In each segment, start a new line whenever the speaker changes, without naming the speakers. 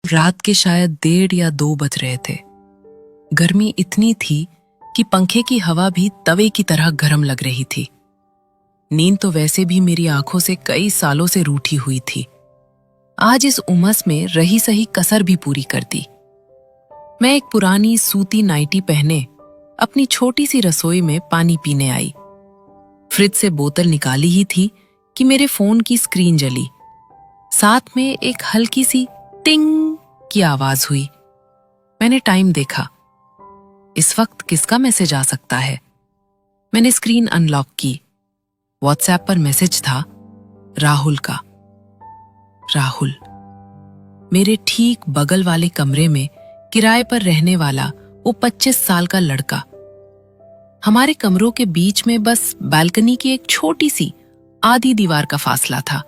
रात के शायद 1:30 या 2 बज रहे थे। गर्मी इतनी थी कि पंखे की हवा भी तवे की तरह गर्म लग रही थी। नींद तो वैसे भी मेरी आंखों से कई सालों से रूठी हुई थी। आज इस उमस में रही सही कसर भी पूरी कर दी। मैं एक पुरानी सूती नाइटी पहने अपनी छोटी सी रसोई में पानी पीने आई। फ्रिज से बोतल निकाली ही थी कि मेरे फोन की स्क्रीन जली। साथ में एक हल्की सी टिंग की आवाज हुई। मैंने टाइम देखा। इस वक्त किसका मैसेज आ सकता है? मैंने स्क्रीन अनलॉक की। व्हाट्सएप पर मैसेज था राहुल का। राहुल, मेरे ठीक बगल वाले कमरे में किराए पर रहने वाला वो 25 साल का लड़का। हमारे कमरों के बीच में बस बालकनी की एक छोटी सी आधी दीवार का फासला था।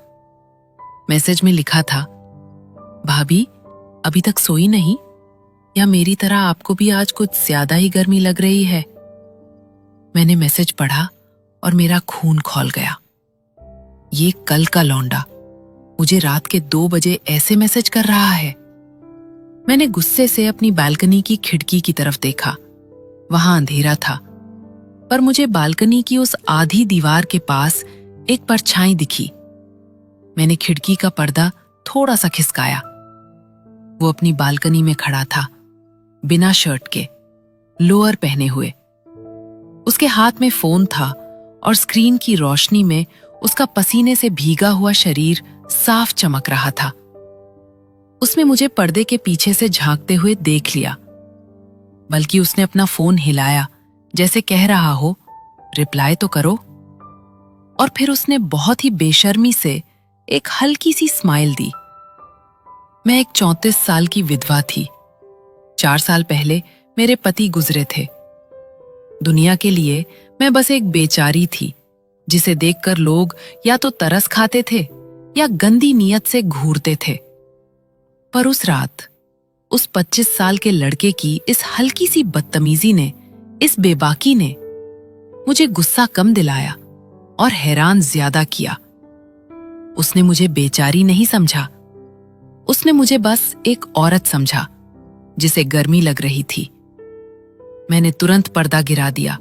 मैसेज में लिखा था, भाभी अभी तक सोई नहीं? या मेरी तरह आपको भी आज कुछ ज्यादा ही गर्मी लग रही है? मैंने मैसेज पढ़ा और मेरा खून खौल गया। ये कल का लौंडा मुझे रात के 2 बजे ऐसे मैसेज कर रहा है। मैंने गुस्से से अपनी बालकनी की खिड़की की तरफ देखा। वहां अंधेरा था, पर मुझे बालकनी की उस आधी दीवार के पास एक परछाई दिखी। मैंने खिड़की का पर्दा थोड़ा सा खिसकाया। वो अपनी बालकनी में खड़ा था, बिना शर्ट के, लोअर पहने हुए। उसके हाथ में फोन था और स्क्रीन की रोशनी में उसका पसीने से भीगा हुआ शरीर साफ चमक रहा था। उसने मुझे पर्दे के पीछे से झांकते हुए देख लिया, बल्कि उसने अपना फोन हिलाया जैसे कह रहा हो, रिप्लाई तो करो। और फिर उसने बहुत ही बेशर्मी से एक हल्की सी स्माइल दी। मैं एक 34 साल की विधवा थी। 4 साल पहले मेरे पति गुजरे थे। दुनिया के लिए मैं बस एक बेचारी थी, जिसे देखकर लोग या तो तरस खाते थे या गंदी नीयत से घूरते थे। पर उस रात उस 25 साल के लड़के की इस हल्की सी बदतमीजी ने, इस बेबाकी ने मुझे गुस्सा कम दिलाया और हैरान ज्यादा किया। उसने मुझे बेचारी नहीं समझा। उसने मुझे बस एक औरत समझा जिसे गर्मी लग रही थी। मैंने तुरंत पर्दा गिरा दिया।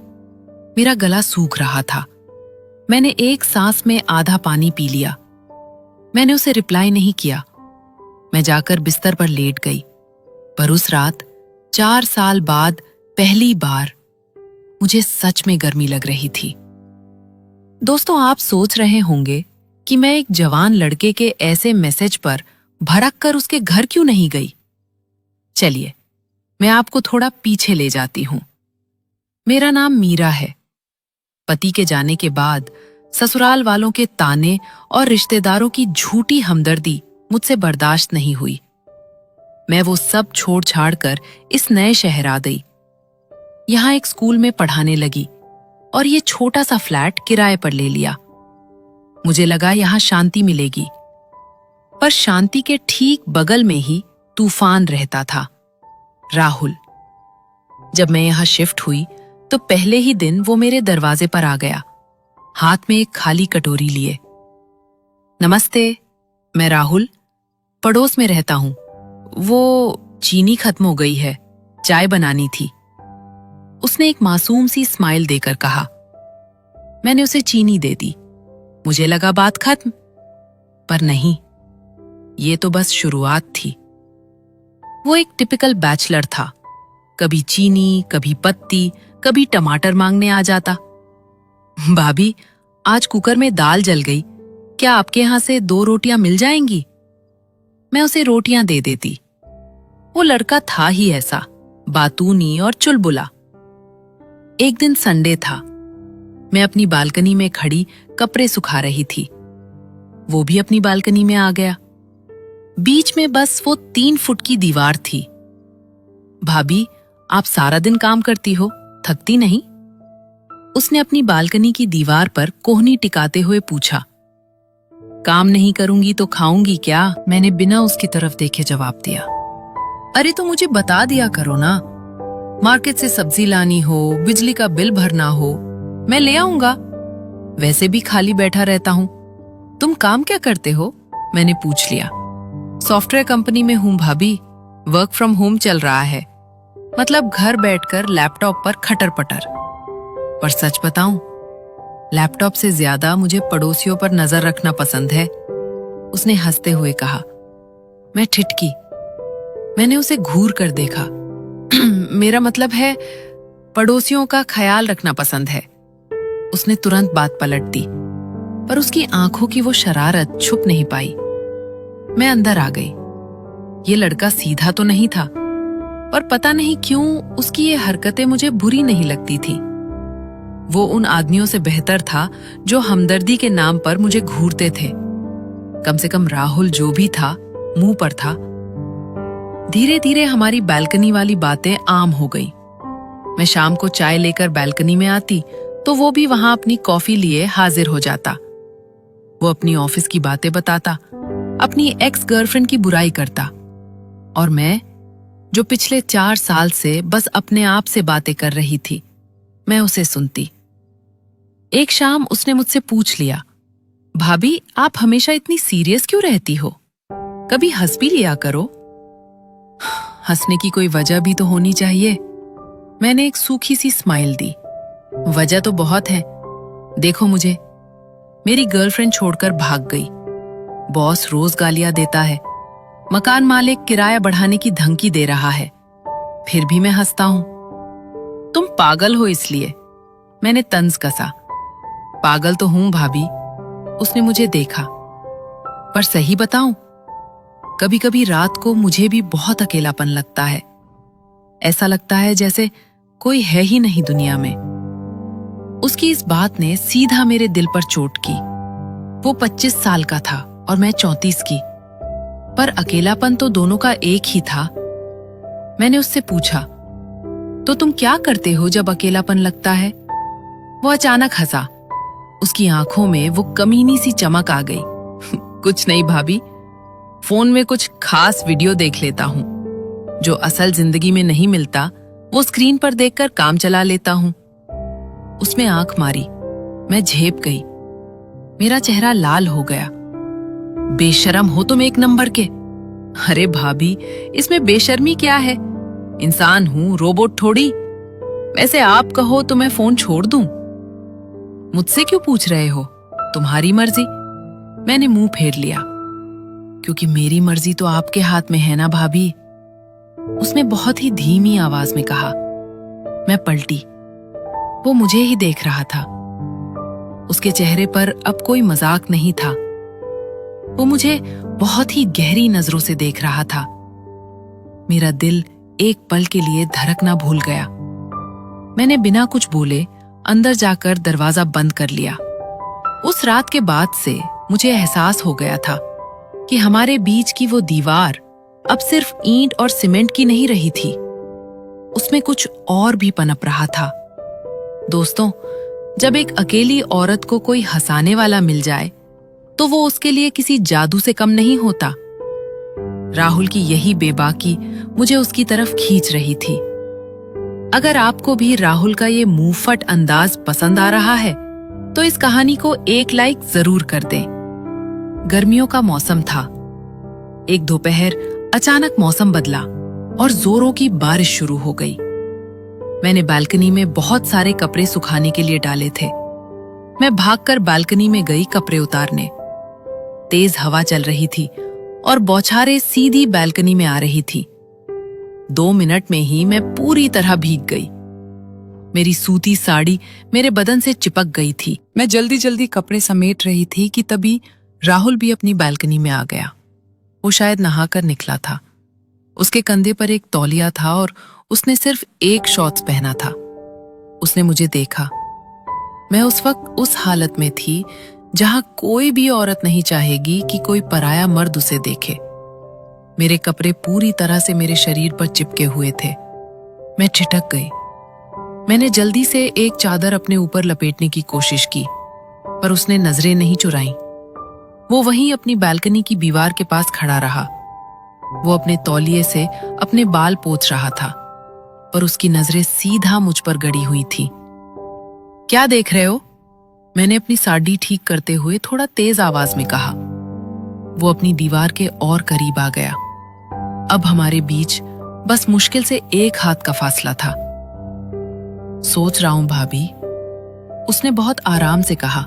मेरा गला सूख रहा था। मैंने एक सांस में आधा पानी पी लिया। मैंने उसे रिप्लाई नहीं किया। मैं जाकर बिस्तर पर लेट गई। पर उस रात 4 साल बाद पहली बार मुझे सच में गर्मी लग रही थी। दोस्तों, आप सोच रहे होंगे कि मैं एक जवान लड़के के ऐसे मैसेज पर भड़क कर उसके घर क्यों नहीं गई। चलिए, मैं आपको थोड़ा पीछे ले जाती हूं। मेरा नाम मीरा है। पति के जाने के बाद ससुराल वालों के ताने और रिश्तेदारों की झूठी हमदर्दी मुझसे बर्दाश्त नहीं हुई। मैं वो सब छोड़ छाड़ कर इस नए शहर आ गई। यहां एक स्कूल में पढ़ाने लगी और ये छोटा सा फ्लैट किराए पर ले लिया। मुझे लगा यहां शांति मिलेगी, पर शांति के ठीक बगल में ही तूफान रहता था, राहुल। जब मैं यहां शिफ्ट हुई तो पहले ही दिन वो मेरे दरवाजे पर आ गया, हाथ में एक खाली कटोरी लिए। नमस्ते, मैं राहुल, पड़ोस में रहता हूं। वो चीनी खत्म हो गई है, चाय बनानी थी। उसने एक मासूम सी स्माइल देकर कहा। मैंने उसे चीनी दे दी। मुझे लगा बात खत्म, पर नहीं, ये तो बस शुरुआत थी। वो एक टिपिकल बैचलर था। कभी चीनी, कभी पत्ती, कभी टमाटर मांगने आ जाता। भाभी, आज कुकर में दाल जल गई, क्या आपके यहां से 2 रोटियां मिल जाएंगी? मैं उसे रोटियां दे देती। वो लड़का था ही ऐसा, बातूनी और चुलबुला। एक दिन संडे था। मैं अपनी बालकनी में खड़ी कपड़े सुखा रही थी। वो भी अपनी बालकनी में आ गया। बीच में बस वो 3 फुट की दीवार थी। भाभी, आप सारा दिन काम करती हो, थकती नहीं? उसने अपनी बालकनी की दीवार पर कोहनी टिकाते हुए पूछा। काम नहीं करूंगी तो खाऊंगी क्या? मैंने बिना उसकी तरफ देखे जवाब दिया। अरे तो मुझे बता दिया करो ना। मार्केट से सब्जी लानी हो, बिजली का बिल भरना हो, मैं ले आऊंगा। वैसे भी खाली बैठा रहता हूं। तुम काम क्या करते हो? मैंने पूछ लिया। सॉफ्टवेयर कंपनी में हूं भाभी, वर्क फ्रॉम होम चल रहा है, मतलब घर बैठकर लैपटॉप पर खटर पटर। पर सच बताऊं, लैपटॉप से ज्यादा मुझे पड़ोसियों पर नजर रखना पसंद है, उसने हंसते हुए कहा। मैं ठिठकी। मैंने उसे घूर कर देखा। मेरा मतलब है, पड़ोसियों का ख्याल रखना पसंद है। उसने तुरंत बात पलट दी, पर उसकी आंखों की वो शरारत छुप नहीं पाई। मैं अंदर आ गई। ये लड़का सीधा तो नहीं था, पर पता नहीं क्यों उसकी ये हरकतें मुझे बुरी नहीं लगती थी। वो उन आदमियों से बेहतर था जो हमदर्दी के नाम पर मुझे घूरते थे। कम से कम राहुल जो भी था, मुंह पर था। धीरे धीरे हमारी बालकनी वाली बातें आम हो गई। मैं शाम को चाय लेकर बालकनी में आती तो वो भी वहां अपनी कॉफी लिए हाजिर हो जाता। वो अपनी ऑफिस की बातें बताता, अपनी एक्स गर्लफ्रेंड की बुराई करता, और मैं, जो पिछले 4 साल से बस अपने आप से बातें कर रही थी, मैं उसे सुनती। एक शाम उसने मुझसे पूछ लिया, भाभी आप हमेशा इतनी सीरियस क्यों रहती हो? कभी हंस भी लिया करो। हंसने की कोई वजह भी तो होनी चाहिए। मैंने एक सूखी सी स्माइल दी। वजह तो बहुत है। देखो मुझे, मेरी गर्लफ्रेंड छोड़कर भाग गई। बॉस रोज गालियां देता है। मकान मालिक किराया बढ़ाने की धमकी दे रहा है। फिर भी मैं हंसता हूं। तुम पागल हो इसलिए। मैंने तंज कसा। पागल तो हूं भाभी। उसने मुझे देखा। पर सही बताऊं, कभी कभी रात को मुझे भी बहुत अकेलापन लगता है। ऐसा लगता है जैसे कोई है ही नहीं दुनिया में। उसकी इस बात ने सीधा मेरे दिल पर चोट की। वो 25 साल का था और मैं 34 की, पर अकेलापन तो दोनों का एक ही था। मैंने उससे पूछा, तो तुम क्या करते हो जब अकेलापन लगता है? वो अचानक हंसा। उसकी आंखों में वो कमीनी सी चमक आ गई। कुछ नहीं भाभी, फोन में कुछ खास वीडियो देख लेता हूं। जो असल जिंदगी में नहीं मिलता वो स्क्रीन पर देखकर काम चला लेता हूं। उसमें आंख मारी। मैं झेप गई। मेरा चेहरा लाल हो गया। बेशर्म हो तुम एक नंबर के। अरे भाभी, इसमें बेशर्मी क्या है? इंसान हूं, रोबोट थोड़ी। वैसे आप कहो तो मैं फोन छोड़ दूं? मुझसे क्यों पूछ रहे हो? तुम्हारी मर्जी। मैंने मुंह फेर लिया। क्योंकि मेरी मर्जी तो आपके हाथ में है ना भाभी, उसने बहुत ही धीमी आवाज में कहा। मैं पलटी। वो मुझे ही देख रहा था। उसके चेहरे पर अब कोई मजाक नहीं था। वो मुझे बहुत ही गहरी नजरों से देख रहा था। मेरा दिल एक पल के लिए धड़कना भूल गया। मैंने बिना कुछ बोले अंदर जाकर दरवाजा बंद कर लिया। उस रात के बाद से मुझे एहसास हो गया था कि हमारे बीच की वो दीवार अब सिर्फ ईंट और सीमेंट की नहीं रही थी। उसमें कुछ और भी पनप रहा था। दोस्तों, जब एक अकेली औरत को कोई हंसाने वाला मिल जाए तो वो उसके लिए किसी जादू से कम नहीं होता। राहुल की यही बेबाकी मुझे उसकी तरफ खींच रही थी। अगर आपको भी राहुल का ये मुंहफट अंदाज पसंद आ रहा है तो इस कहानी को 1 लाइक जरूर कर दें। गर्मियों का मौसम था। एक दोपहर अचानक मौसम बदला और जोरों की बारिश शुरू हो गई। मैंने बालकनी में बहुत सारे कपड़े सुखाने के लिए डाले थे। मैं भागकर बालकनी में गई कपड़े उतारने। तेज हवा चल रही थी और बौछारें सीधी बालकनी में आ रही थी। 2 मिनट में ही मैं पूरी तरह भीग गई। मेरी सूती साड़ी मेरे बदन से चिपक गई थी। मैं जल्दी जल्दी कपड़े समेट रही थी कि तभी राहुल भी अपनी बालकनी में आ गया। वो शायद नहाकर निकला था। उसके कंधे पर एक तौलिया था और उसने सिर्फ एक शॉर्ट्स पहना था। उसने मुझे देखा। मैं उस वक्त उस हालत में थी जहां कोई भी औरत नहीं चाहेगी कि कोई पराया मर्द उसे देखे। मेरे कपड़े पूरी तरह से मेरे शरीर पर चिपके हुए थे। मैं ठिठक गई। मैंने जल्दी से एक चादर अपने ऊपर लपेटने की कोशिश की, पर उसने नजरें नहीं चुराईं। वो वहीं अपनी बालकनी की दीवार के पास खड़ा रहा। वो अपने तौलिए से अपने बाल पोंछ रहा था, पर उसकी नजरें सीधा मुझ पर गड़ी हुई थी। क्या देख रहे हो? मैंने अपनी साड़ी ठीक करते हुए थोड़ा तेज आवाज में कहा। वो अपनी दीवार के और करीब आ गया अब हमारे बीच बस मुश्किल से 1 हाथ का फासला था। सोच रहा हूं भाभी, उसने बहुत आराम से कहा।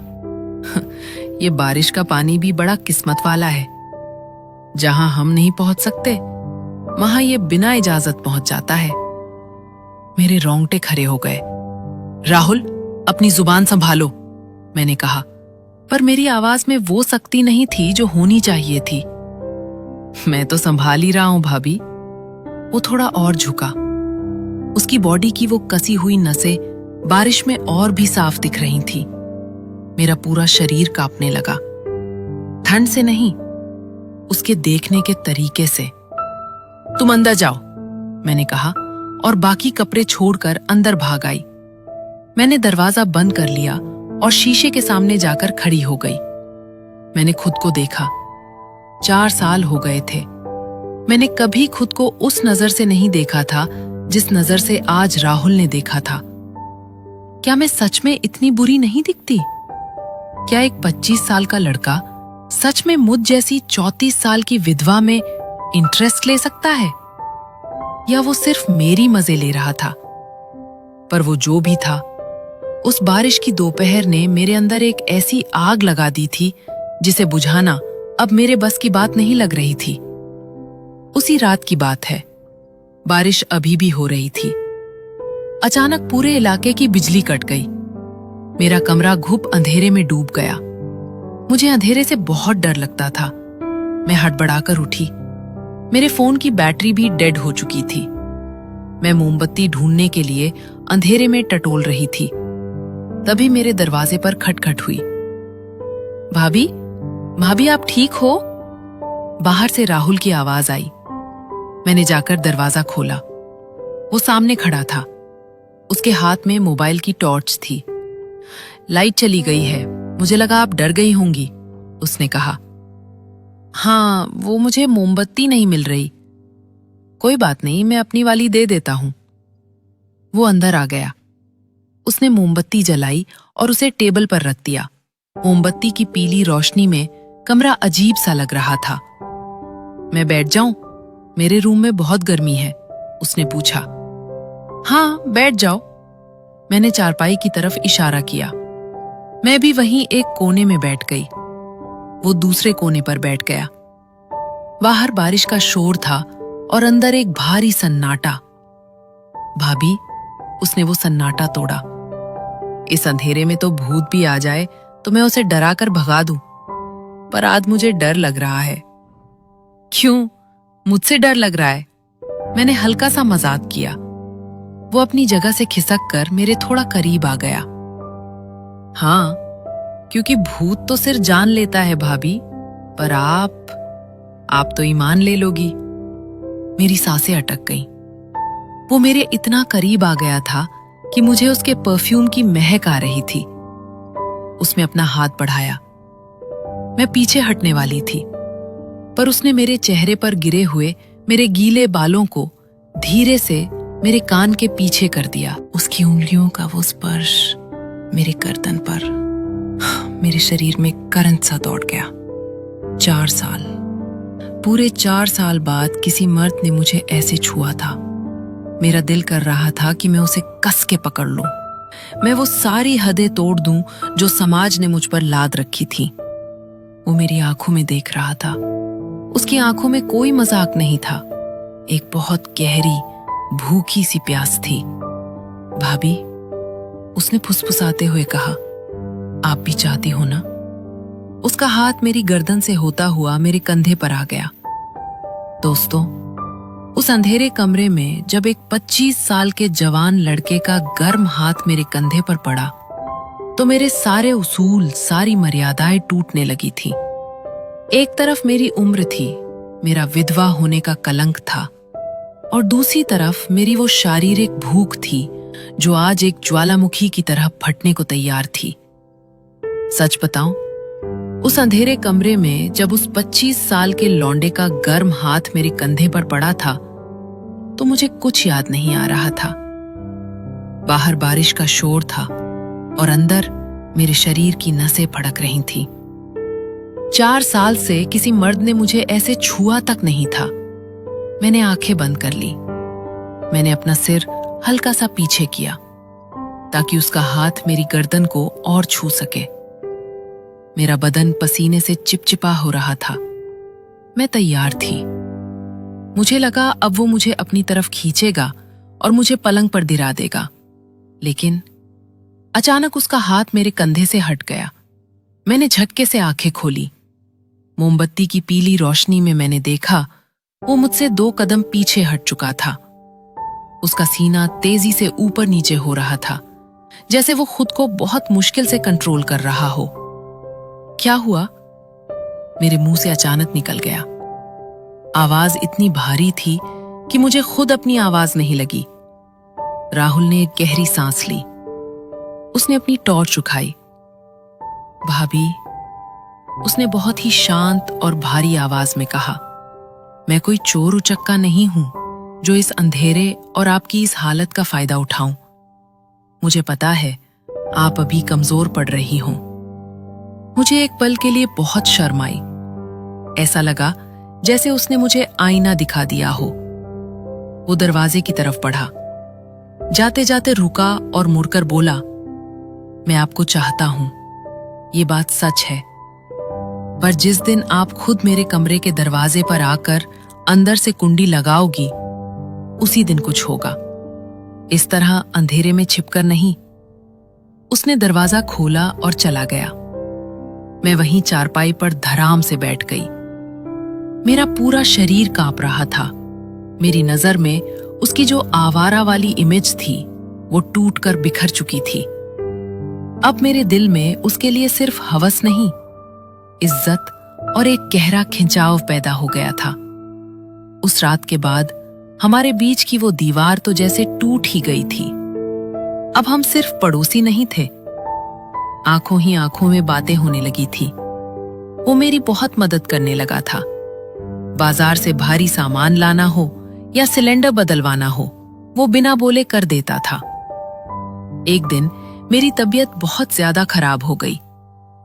ये बारिश का पानी भी बड़ा किस्मत वाला है। जहां हम नहीं पहुंच सकते, वहां ये बिना इजाजत पहुंच जाता है। मेरे रोंगटे खड़े हो गए। राहुल, अपनी जुबान संभालो, मैंने कहा, पर मेरी आवाज में वो शक्ति नहीं थी जो होनी चाहिए थी। मैं तो संभाल ही रहा हूं भाभी। वो थोड़ा और झुका। उसकी बॉडी की वो कसी हुई नसें बारिश में और भी साफ दिख रही थी। मेरा पूरा शरीर कांपने लगा, ठंड से नहीं, उसके देखने के तरीके से। तुम अंदर जाओ, मैंने कहा और बाकी कपड़े छोड़कर अंदर भाग आई। मैंने दरवाजा बंद कर लिया और शीशे के सामने जाकर खड़ी हो गई। मैंने खुद को देखा। 4 साल हो गए थे। मैंने कभी खुद को उस नजर से नहीं देखा था जिस नजर से आज राहुल ने देखा था। क्या मैं सच में इतनी बुरी नहीं दिखती? क्या एक 25 साल का लड़का सच में मुझ जैसी 34 साल की विधवा में इंटरेस्ट ले सकता है? या वो सिर्फ मेरी मजे ले रहा था? पर वो जो भी था, उस बारिश की दोपहर ने मेरे अंदर एक ऐसी आग लगा दी थी जिसे बुझाना अब मेरे बस की बात नहीं लग रही थी। उसी रात की बात है। बारिश अभी भी हो रही थी। अचानक पूरे इलाके की बिजली कट गई। मेरा कमरा घुप अंधेरे में डूब गया। मुझे अंधेरे से बहुत डर लगता था। मैं हड़बड़ाकर उठी। मेरे फोन की बैटरी भी डेड हो चुकी थी। मैं मोमबत्ती ढूंढने के लिए अंधेरे में टटोल रही थी। तभी मेरे दरवाजे पर खटखट हुई। भाभी, भाभी आप ठीक हो? बाहर से राहुल की आवाज आई। मैंने जाकर दरवाजा खोला। वो सामने खड़ा था। उसके हाथ में मोबाइल की टॉर्च थी। लाइट चली गई है, मुझे लगा आप डर गई होंगी, उसने कहा। हाँ, वो मुझे मोमबत्ती नहीं मिल रही। कोई बात नहीं, मैं अपनी वाली दे देता हूं। वो अंदर आ गया। उसने मोमबत्ती जलाई और उसे टेबल पर रख दिया। मोमबत्ती की पीली रोशनी में कमरा अजीब सा लग रहा था। मैं बैठ जाऊं? मेरे रूम में बहुत गर्मी है, उसने पूछा। हाँ, बैठ जाओ। मैंने चारपाई की तरफ इशारा किया। मैं भी वहीं एक कोने में बैठ गई। वो दूसरे कोने पर बैठ गया। बाहर बारिश का शोर था और अंदर एक भारी सन्नाटा। भाभी, उसने वो सन्नाटा तोड़ा। इस अंधेरे में तो भूत भी आ जाए तो मैं उसे डरा कर भगा दूं, पर आज मुझे डर लग रहा है। क्यों? मुझसे डर लग रहा है? मैंने हल्का सा मजाक किया। वो अपनी जगह से खिसक कर मेरे थोड़ा करीब आ गया। हाँ, क्योंकि भूत तो सिर जान लेता है भाभी, पर आप तो ईमान ले लोगी। मेरी सांसें अटक गईं। वो मेरे इतना करीब आ गया था कि मुझे उसके परफ्यूम की महक आ रही थी। उसने अपना हाथ बढ़ाया। मैं पीछे हटने वाली थी, पर उसने मेरे चेहरे पर गिरे हुए मेरे गीले बालों को धीरे से मेरे कान के पीछे कर दिया। उसकी उंगलियों का वो स्पर्श मेरे गर्दन पर, मेरे शरीर में करंट सा दौड़ गया। 4 साल, पूरे 4 साल बाद किसी मर्द ने मुझे ऐसे छुआ था। मेरा दिल कर रहा था कि मैं उसे कस के पकड़ लूं। मैं वो सारी हदें तोड़ दूं जो समाज ने मुझ पर लाद रखी थी। वो मेरी आंखों में देख रहा था। उसकी आंखों में कोई मजाक नहीं था। एक बहुत गहरी, भूखी सी प्यास थी। भाभी, उसने फुसफुसाते हुए कहा, आप भी चाहती हो ना? उसका हाथ मेरी गर्दन से होता हुआ मेरे कंधे पर आ गया। दोस्तों, उस अंधेरे कमरे में जब एक 25 साल के जवान लड़के का गर्म हाथ मेरे कंधे पर पड़ा, तो मेरे सारे उसूल, सारी मर्यादाएं टूटने लगी थी। एक तरफ मेरी उम्र थी, मेरा विधवा होने का कलंक था, और दूसरी तरफ मेरी वो शारीरिक भूख थी जो आज एक ज्वालामुखी की तरह फटने को तैयार थी। सच बताऊं, उस अंधेरे कमरे में जब उस 25 साल के लौंडे का गर्म हाथ मेरे कंधे पर पड़ा था, तो मुझे कुछ याद नहीं आ रहा था। बाहर बारिश का शोर था और अंदर मेरे शरीर की नसें फड़क रही थीं। 4 साल से किसी मर्द ने मुझे ऐसे छुआ तक नहीं था। मैंने आंखें बंद कर ली। मैंने अपना सिर हल्का सा पीछे किया ताकि उसका हाथ मेरी गर्दन को और छू सके। मेरा बदन पसीने से चिपचिपा हो रहा था। मैं तैयार थी। मुझे लगा अब वो मुझे अपनी तरफ खींचेगा और मुझे पलंग पर गिरा देगा, लेकिन अचानक उसका हाथ मेरे कंधे से हट गया। मैंने झटके से आंखें खोली। मोमबत्ती की पीली रोशनी में मैंने देखा वो मुझसे 2 कदम पीछे हट चुका था। उसका सीना तेजी से ऊपर नीचे हो रहा था, जैसे वो खुद को बहुत मुश्किल से कंट्रोल कर रहा हो। क्या हुआ? मेरे मुंह से अचानक निकल गया। आवाज इतनी भारी थी कि मुझे खुद अपनी आवाज नहीं लगी। राहुल ने एक गहरी सांस ली। उसने अपनी टॉर्च उठाई। भाभी, उसने बहुत ही शांत और भारी आवाज में कहा, मैं कोई चोर उचक्का नहीं हूं जो इस अंधेरे और आपकी इस हालत का फायदा उठाऊं। मुझे पता है आप अभी कमजोर पड़ रही हों। मुझे एक पल के लिए बहुत शर्म आई। ऐसा लगा जैसे उसने मुझे आईना दिखा दिया हो। वो दरवाजे की तरफ बढ़ा। जाते जाते रुका और मुड़कर बोला, मैं आपको चाहता हूं, ये बात सच है, पर जिस दिन आप खुद मेरे कमरे के दरवाजे पर आकर अंदर से कुंडी लगाओगी, उसी दिन कुछ होगा। इस तरह अंधेरे में छिपकर नहीं। उसने दरवाजा खोला और चला गया। मैं वहीं चारपाई पर धड़ाम से बैठ गई। मेरा पूरा शरीर कांप रहा था। मेरी नजर में उसकी जो आवारा वाली इमेज थी वो टूटकर बिखर चुकी थी। अब मेरे दिल में उसके लिए सिर्फ हवस नहीं, इज्जत और एक गहरा खिंचाव पैदा हो गया था। उस रात के बाद हमारे बीच की वो दीवार तो जैसे टूट ही गई थी। अब हम सिर्फ पड़ोसी नहीं थे, आंखों ही आंखों में बातें होने लगी थी। वो मेरी बहुत मदद करने लगा था। बाजार से भारी सामान लाना हो या सिलेंडर बदलवाना हो, वो बिना बोले कर देता था। एक दिन मेरी तबीयत बहुत ज्यादा खराब हो गई।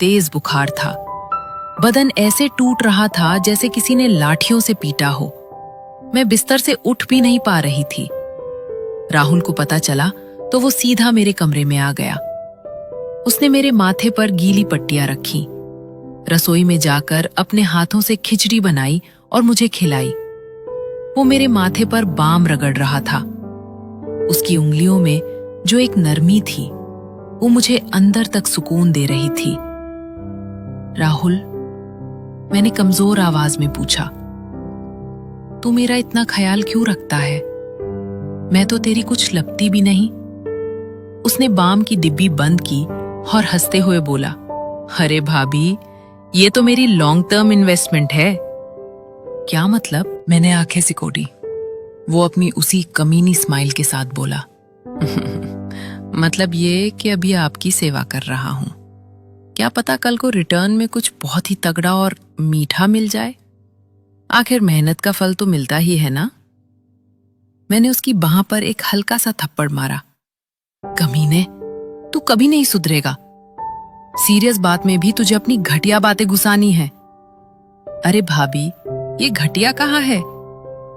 तेज बुखार था। बदन ऐसे टूट रहा था जैसे किसी ने लाठियों से पीटा हो। मैं बिस्तर से उठ भी नहीं पा रही थी। राहुल को पता चला तो वो सीधा मेरे कमरे में आ गया। उसने मेरे माथे पर गीली पट्टियां रखी। रसोई में जाकर अपने हाथों से खिचड़ी बनाई और मुझे खिलाई। वो मेरे माथे पर बाम रगड़ रहा था। उसकी उंगलियों में जो एक नरमी थी वो मुझे अंदर तक सुकून दे रही थी। राहुल, मैंने कमजोर आवाज में पूछा, तू मेरा इतना ख्याल क्यों रखता है? मैं तो तेरी कुछ लगती भी नहीं। उसने बाम की डिब्बी बंद की और हंसते हुए बोला, अरे भाभी, ये तो मेरी लॉन्ग टर्म इन्वेस्टमेंट है। क्या मतलब? मैंने आंखें सिकोड़ी। वो अपनी उसी कमीनी स्माइल के साथ बोला, मतलब ये कि अभी आपकी सेवा कर रहा हूं। क्या पता कल को रिटर्न में कुछ बहुत ही तगड़ा और मीठा मिल जाए। आखिर मेहनत का फल तो मिलता ही है ना। मैंने उसकी बाह पर एक हल्का सा थप्पड़ मारा। कमीने, तू कभी नहीं सुधरेगा। सीरियस बात में भी तुझे अपनी घटिया बातें घुसानी है। अरे भाभी, ये घटिया कहाँ है?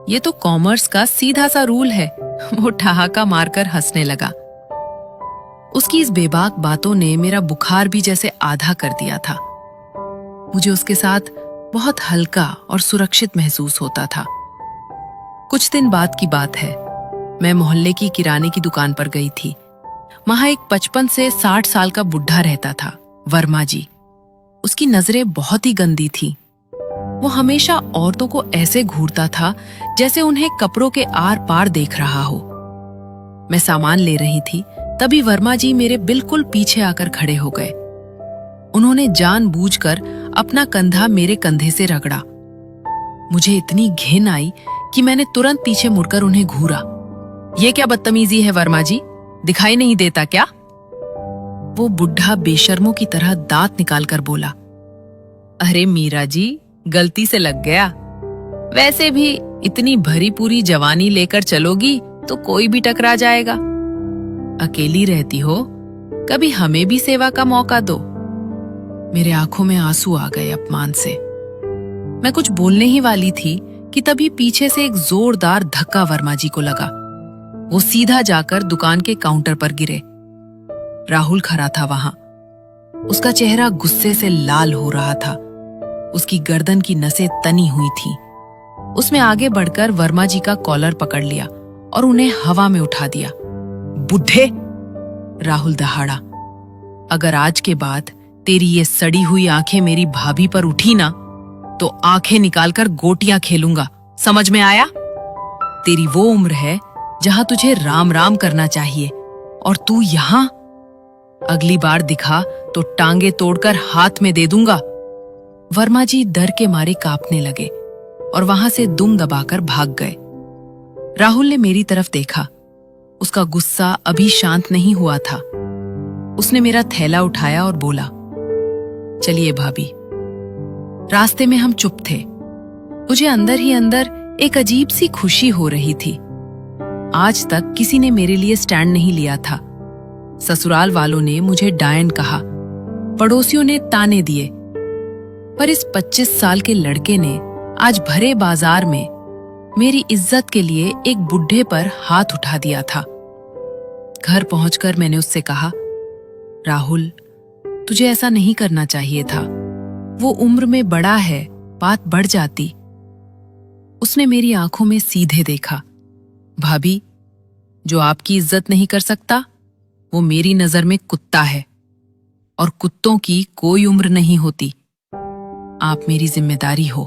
ये तो कॉमर्स का सीधा सा रूल है। वो ठहाका मारकर हंसने लगा। उसकी इस बेबाक बातों ने मेरा बुखार भी जैसे आधा कर दिया था। मुझे उसके साथ बहुत हल्का और सुरक्षित महसूस होता था। कुछ दिन बाद की बात है। मैं मोहल्ले की किराने की दुकान पर गई थी। वहां एक 55 से 60 साल का बुढ़ा रहता था, वर्मा जी। उसकी नजरें बहुत ही गंदी थी। वो हमेशा औरतों को ऐसे घूरता था जैसे उन्हें कपड़ों के आर पार देख रहा हो। मैं सामान ले रही थी, तभी वर्मा जी मेरे बिल्कुल पीछे आकर खड़े हो गए। उन्होंने जानबूझकर अपना कंधा मेरे कंधे से रगड़ा। मुझे इतनी घिन आई कि मैंने तुरंत पीछे मुड़कर उन्हें घूरा। ये क्या बदतमीजी है वर्मा जी, दिखाई नहीं देता क्या? वो बुढ़ा बेशर्मों की तरह दांत निकालकर बोला, अरे मीरा जी, गलती से लग गया। वैसे भी इतनी भरी पूरी जवानी लेकर चलोगी तो कोई भी टकरा जाएगा। अकेली रहती हो, कभी हमें भी सेवा का मौका दो। मेरे आंखों में आंसू आ गए अपमान से। मैं कुछ बोलने ही वाली थी कि तभी पीछे से एक जोरदार धक्का वर्मा जी को लगा। वो सीधा जाकर दुकान के काउंटर पर गिरे। राहुल खड़ा था वहां। उसका चेहरा गुस्से से लाल हो रहा था। उसकी गर्दन की नसें तनी हुई थीं। उसने आगे बढ़कर वर्मा जी का कॉलर पकड़ लिया और उन्हें हवा में उठा दिया। बुढ़े! राहुल दहाड़ा। अगर आज के बाद तेरी ये सड़ी हुई आंखें मेरी भाभी पर उठी ना, तो आंखें निकालकर गोटियां खेलूंगा, समझ में आया? तेरी वो उम्र है जहां तुझे राम राम करना चाहिए, और तू यहां? अगली बार दिखा तो टांगे तोड़कर हाथ में दे दूंगा। वर्मा जी डर के मारे कांपने लगे और वहां से दुम दबाकर भाग गए। राहुल ने मेरी तरफ देखा। उसका गुस्सा अभी शांत नहीं हुआ था। उसने मेरा थैला उठाया और बोला, चलिए भाभी। रास्ते में हम चुप थे। मुझे अंदर ही अंदर एक अजीब सी खुशी हो रही थी। आज तक किसी ने मेरे लिए स्टैंड नहीं लिया था। ससुराल वालों ने मुझे डायन कहा, पड़ोसियों ने ताने दिए, पर इस 25 साल के लड़के ने आज भरे बाजार में मेरी इज्जत के लिए एक बुढ़े पर हाथ उठा दिया था। घर पहुंचकर मैंने उससे कहा, राहुल, तुझे ऐसा नहीं करना चाहिए था। वो उम्र में बड़ा है, बात बढ़ जाती। उसने मेरी आंखों में सीधे देखा। भाभी, जो आपकी इज्जत नहीं कर सकता, वो मेरी नजर में कुत्ता है, और कुत्तों की कोई उम्र नहीं होती। आप मेरी जिम्मेदारी हो।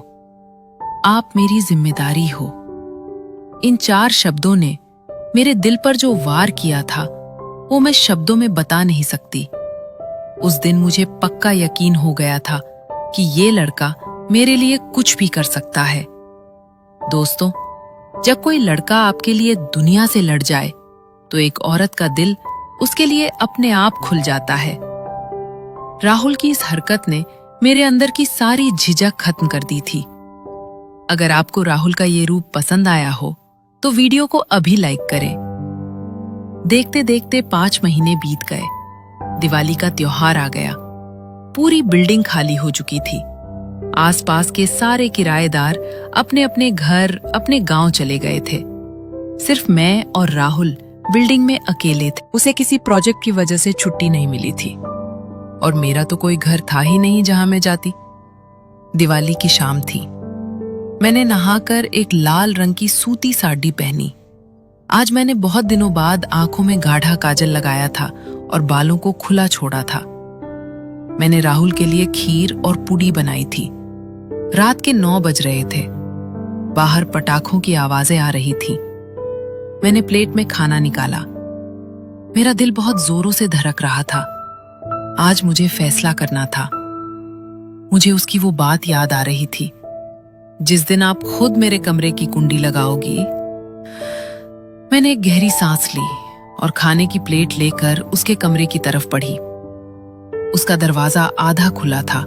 आप मेरी जिम्मेदारी हो। इन 4 शब्दों ने मेरे दिल पर जो वार किया था, वो मैं शब्दों में बता नहीं सकती। उस दिन मुझे पक्का यकीन हो गया था कि ये लड़का मेरे लिए कुछ भी कर सकता है। दोस्तों, जब कोई लड़का आपके लिए दुनिया से लड़ जाए, तो एक औरत का दिल उसके लिए अपने आप खुल जाता है। राहुल की इस हरकत ने मेरे अंदर की सारी झिझक खत्म कर दी थी। अगर आपको राहुल का ये रूप पसंद आया हो, तो वीडियो को अभी लाइक करें। देखते देखते 5 महीने बीत गए। दिवाली का त्योहार आ गया। पूरी बिल्डिंग खाली हो चुकी थी। आसपास के सारे किराएदार अपने अपने घर, अपने गांव चले गए थे। सिर्फ मैं और राहुल बिल्डिंग में अकेले थे। उसे किसी प्रोजेक्ट की वजह से छुट्टी नहीं मिली थी, और मेरा तो कोई घर था ही नहीं जहां मैं जाती। दिवाली की शाम थी। मैंने नहाकर एक लाल रंग की सूती साड़ी पहनी। आज मैंने बहुत दिनों बाद आंखों में गाढ़ा काजल लगाया था और बालों को खुला छोड़ा था। मैंने राहुल के लिए खीर और पूड़ी बनाई थी। रात के 9 बज रहे थे। बाहर पटाखों की आवाजें आ रही थी। मैंने प्लेट में खाना निकाला। मेरा दिल बहुत जोरों से धड़क रहा था। आज मुझे फैसला करना था। मुझे उसकी वो बात याद आ रही थी, जिस दिन आप खुद मेरे कमरे की कुंडी लगाओगी। मैंने एक गहरी सांस ली और खाने की प्लेट लेकर उसके कमरे की तरफ बढ़ी। उसका दरवाजा आधा खुला था।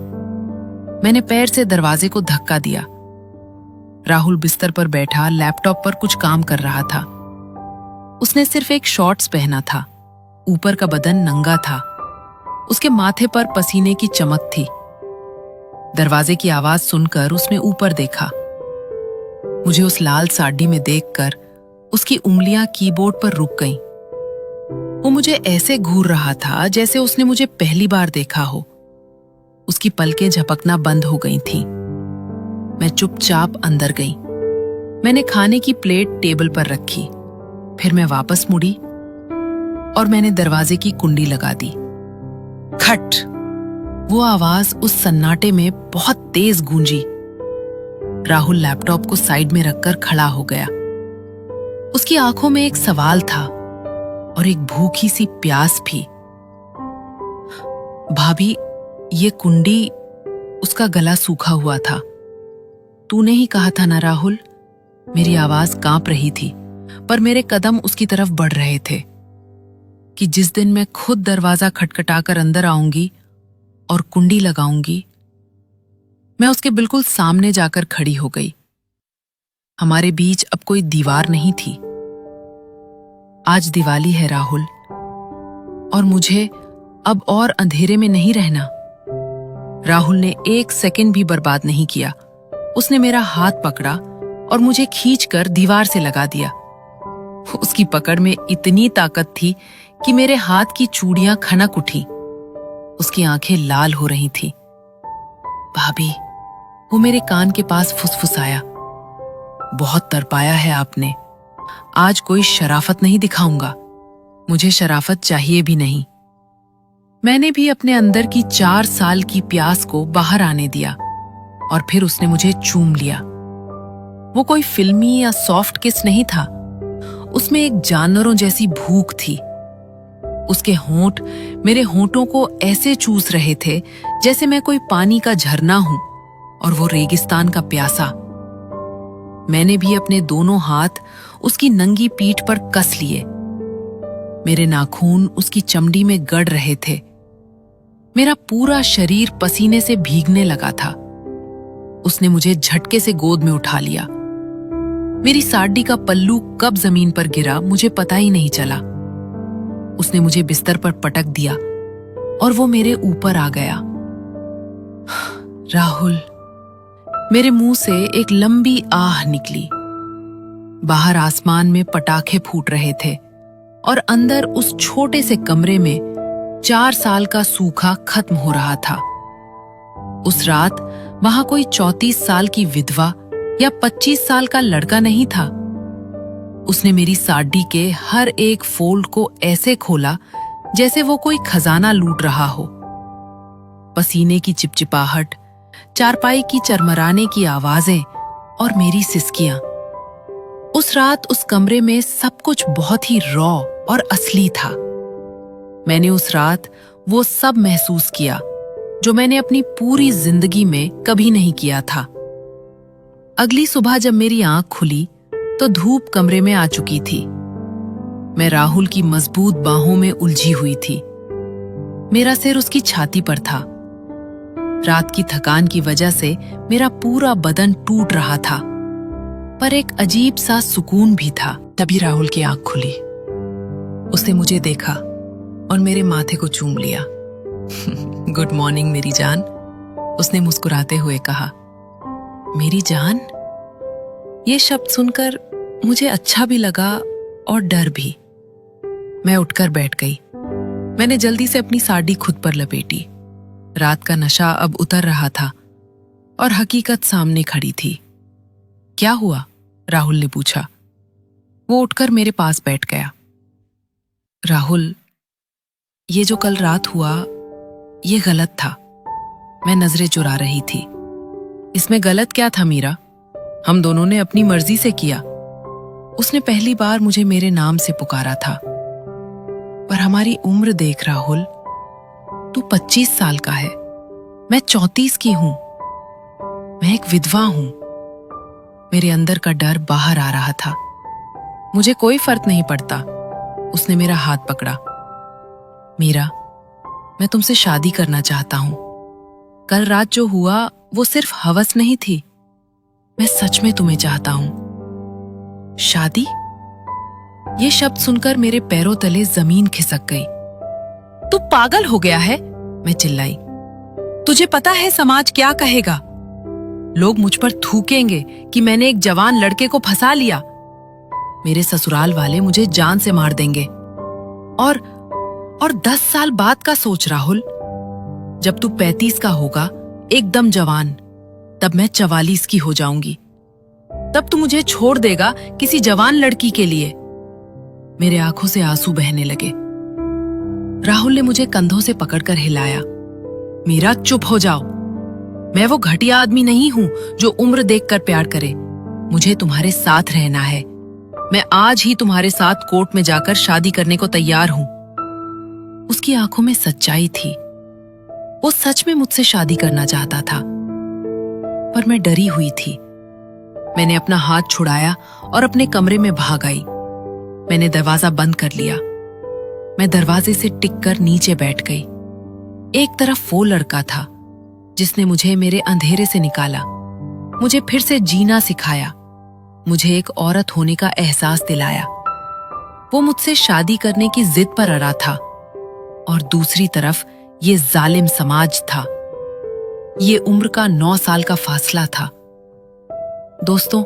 मैंने पैर से दरवाजे को धक्का दिया। राहुल बिस्तर पर बैठा लैपटॉप पर कुछ काम कर रहा था। उसने सिर्फ एक शॉर्ट्स पहना था। ऊपर का बदन नंगा था। उसके माथे पर पसीने की चमक थी। दरवाजे की आवाज सुनकर उसने ऊपर देखा। मुझे उस लाल साड़ी में देखकर उसकी उंगलियां कीबोर्ड पर रुक गईं। वो मुझे ऐसे घूर रहा था जैसे उसने मुझे पहली बार देखा हो। उसकी पलकें झपकना बंद हो गई थीं। मैं चुपचाप अंदर गई। मैंने खाने की प्लेट टेबल पर रखी। फिर मैं वापस मुड़ी और मैंने दरवाजे की कुंडी लगा दी। खट! वो आवाज उस सन्नाटे में बहुत तेज गूंजी। राहुल लैपटॉप को साइड में रखकर खड़ा हो गया। उसकी आंखों में एक सवाल था और एक भूखी सी प्यास भी। भाभी, ये कुंडी। उसका गला सूखा हुआ था। तूने ही कहा था ना राहुल। मेरी आवाज कांप रही थी, पर मेरे कदम उसकी तरफ बढ़ रहे थे कि जिस दिन मैं खुद दरवाजा खटखटाकर अंदर आऊंगी और कुंडी लगाऊंगी। मैं उसके बिल्कुल सामने जाकर खड़ी हो गई। हमारे बीच अब कोई दीवार नहीं थी। आज दिवाली है राहुल, और मुझे अब और अंधेरे में नहीं रहना। राहुल ने 1 सेकंड भी बर्बाद नहीं किया। उसने मेरा हाथ पकड़ा और मुझे खींचकर दीवार से लगा दिया। उसकी पकड़ में इतनी ताकत थी कि मेरे हाथ की चूड़ियां खनक उठी। उसकी आंखें लाल हो रही थीं। भाभी, वो मेरे कान के पास फुसफुसाया, बहुत तड़पाया है आपने। आज कोई शराफत नहीं दिखाऊंगा। मुझे शराफत चाहिए भी नहीं। मैंने भी अपने अंदर की 4 साल की प्यास को बाहर आने दिया और फिर उसने मुझे चूम लिया। वो कोई फिल्मी या सॉफ्ट किस नहीं था। उसमें एक जानवरों जैसी भूख थी। उसके होंठ मेरे होंठों को ऐसे चूस रहे थे जैसे मैं कोई पानी का झरना हूं और वो रेगिस्तान का प्यासा। मैंने भी अपने दोनों हाथ उसकी नंगी पीठ पर कस लिए। मेरे नाखून उसकी चमड़ी में गड़ रहे थे। मेरा पूरा शरीर पसीने से भीगने लगा था। उसने मुझे झटके से गोद में उठा लिया। मेरी साड़ी का पल्लू कब जमीन पर गिरा मुझे पता ही नहीं चला। उसने मुझे बिस्तर पर पटक दिया और वो मेरे ऊपर आ गया। राहुल, मेरे मुंह से एक लंबी आह निकली। बाहर आसमान में पटाखे फूट रहे थे और अंदर उस छोटे से कमरे में 4 साल का सूखा खत्म हो रहा था। उस रात वहां कोई 34 साल की विधवा या 25 साल का लड़का नहीं था। उसने मेरी साड़ी के हर एक फोल्ड को ऐसे खोला जैसे वो कोई खजाना लूट रहा हो। पसीने की चिपचिपाहट, चारपाई की चरमराने की आवाजें और मेरी सिसकियां। उस रात उस कमरे में सब कुछ बहुत ही रॉ और असली था। मैंने उस रात वो सब महसूस किया जो मैंने अपनी पूरी जिंदगी में कभी नहीं किया था। अगली सुबह जब मेरी आंख खुली तो धूप कमरे में आ चुकी थी। मैं राहुल की मजबूत बाहों में उलझी हुई थी। मेरा सिर उसकी छाती पर था। रात की थकान की वजह से मेरा पूरा बदन टूट रहा था, पर एक अजीब सा सुकून भी था। तभी राहुल की आंख खुली। उसने मुझे देखा और मेरे माथे को चूम लिया। गुड मॉर्निंग मेरी जान, उसने मुस्कुराते हुए कहा। मेरी जान? ये शब्द सुनकर मुझे अच्छा भी लगा और डर भी। मैं उठकर बैठ गई। मैंने जल्दी से अपनी साड़ी खुद पर लपेटी। रात का नशा अब उतर रहा था और हकीकत सामने खड़ी थी। क्या हुआ? राहुल ने पूछा। वो उठकर मेरे पास बैठ गया। राहुल, ये जो कल रात हुआ ये गलत था। मैं नजरें चुरा रही थी। इसमें गलत क्या था मीरा? हम दोनों ने अपनी मर्जी से किया। उसने पहली बार मुझे मेरे नाम से पुकारा था। पर हमारी उम्र देख राहुल, तू 25 साल का है, मैं 34 की हूं। मैं एक विधवा हूं। मेरे अंदर का डर बाहर आ रहा था। मुझे कोई फर्क नहीं पड़ता। उसने मेरा हाथ पकड़ा। मीरा, मैं तुमसे शादी करना चाहता हूं। कल रात जो हुआ वो सिर्फ हवस नहीं थी। मैं सच में तुम्हें चाहता हूं। शादी? ये शब्द सुनकर मेरे पैरों तले जमीन खिसक गई। तू पागल हो गया है? मैं चिल्लाई। तुझे पता है समाज क्या कहेगा? लोग मुझ पर थूकेंगे कि मैंने एक जवान लड़के को फंसा लिया। मेरे ससुराल वाले मुझे जान से मार देंगे। और 10 साल बाद का सोच राहुल, जब तू 35 का होगा, एकदम जवान, तब मैं 44 की हो जाऊंगी। तब तू मुझे छोड़ देगा किसी जवान लड़की के लिए। मेरे आंखों से आंसू बहने लगे। राहुल ने मुझे कंधों से पकड़कर हिलाया। मीरा, चुप हो जाओ। मैं वो घटिया आदमी नहीं हूं जो उम्र देखकर प्यार करे। मुझे तुम्हारे साथ रहना है। मैं आज ही तुम्हारे साथ कोर्ट में जाकर शादी करने को तैयार हूं। उसकी आंखों में सच्चाई थी। वो सच में मुझसे शादी करना चाहता था, पर मैं डरी हुई थी। मैंने अपना हाथ छुड़ाया और अपने कमरे में भाग आई। मैंने दरवाजा बंद कर लिया। मैं दरवाजे से टिककर नीचे बैठ गई। एक तरफ वो लड़का था जिसने मुझे मेरे अंधेरे से निकाला, मुझे फिर से जीना सिखाया, मुझे एक औरत होने का एहसास दिलाया। वो मुझसे शादी करने की जिद पर अड़ा था और दूसरी तरफ ये जालिम समाज था। ये उम्र का 9 साल का फासला था। दोस्तों,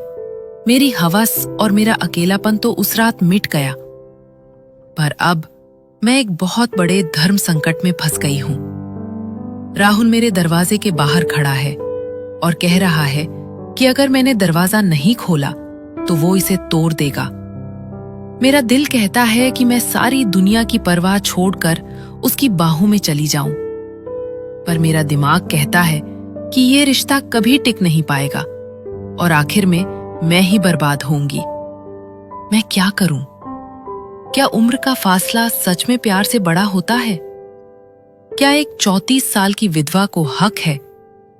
मेरी हवस और मेरा अकेलापन तो उस रात मिट गया। पर अब मैं एक बहुत बड़े धर्म संकट में फंस गई हूं। राहुल मेरे दरवाजे के बाहर खड़ा है और कह रहा है कि अगर मैंने दरवाजा नहीं खोला तो वो इसे तोड़ देगा। मेरा दिल कहता है कि मैं सारी दुनिया की परवाह छोड़कर उसकी बाहों में चली जाऊं, पर मेरा दिमाग कहता है कि ये रिश्ता कभी टिक नहीं पाएगा और आखिर में मैं ही बर्बाद होऊंगी। मैं क्या करूं? क्या उम्र का फासला सच में प्यार से बड़ा होता है? क्या एक 34 साल की विधवा को हक है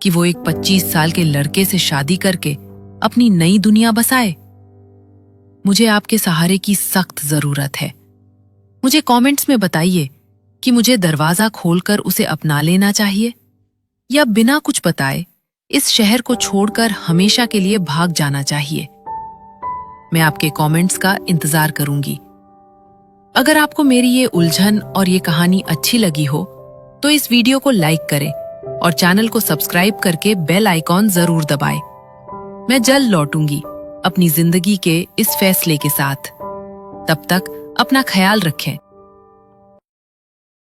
कि वो एक 25 साल के लड़के से शादी करके अपनी नई दुनिया बसाए? मुझे आपके सहारे की सख्त जरूरत है। मुझे कमेंट्स में बताइए कि मुझे दरवाजा खोलकर उसे अपना लेना चाहिए या बिना कुछ बताए इस शहर को छोड़कर हमेशा के लिए भाग जाना चाहिए। मैं आपके कमेंट्स का इंतजार करूंगी। अगर आपको मेरी ये उलझन और ये कहानी अच्छी लगी हो तो इस वीडियो को लाइक करें और चैनल को सब्सक्राइब करके बेल आइकॉन जरूर दबाएं। मैं जल्द लौटूंगी अपनी जिंदगी के इस फैसले के साथ। तब तक अपना ख्याल रखें।